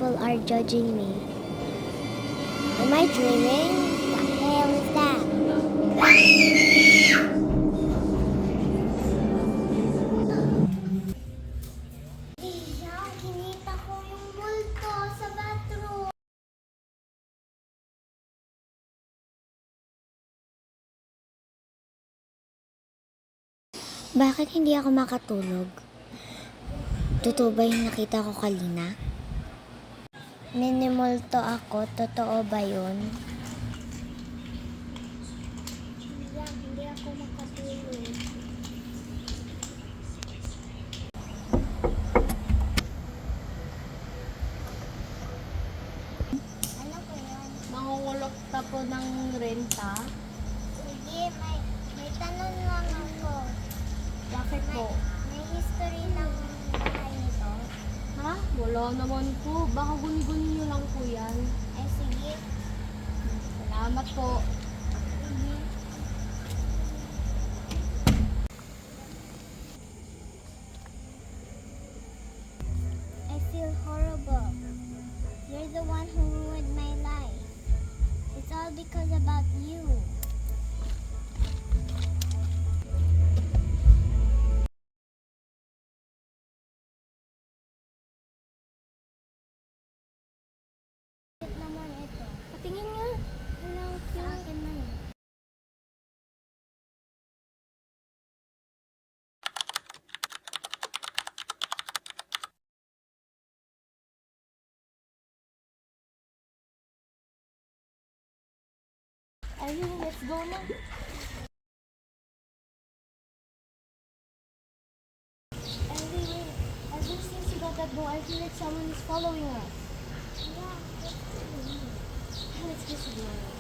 people are judging me. Am I dreaming? What the hell is that? Kinita ko yung multo sa bathroom. Bakit hindi ako makatulog? Totoo ba yung nakita ko kanina? Minimulto ako, totoo ba yun? Hindi ako makatulog. Ano po yun? Mangungulok ta po ng renta? Sige, may tanong lang ako. Bakit po? May history ng bahay nito? Ha? Wala naman po. Baka guni-guni nyo lang po yan. Ay, sige. Salamat po. I feel horrible. You're the one who ruined my life. It's all because about you. Bakit naman ito? Patingin nga. Wala, sa akin na yun. Ayun, let's go na. Anyway, Ever since you got that bow, I feel like someone is following us. yeah, Let's just ignore it.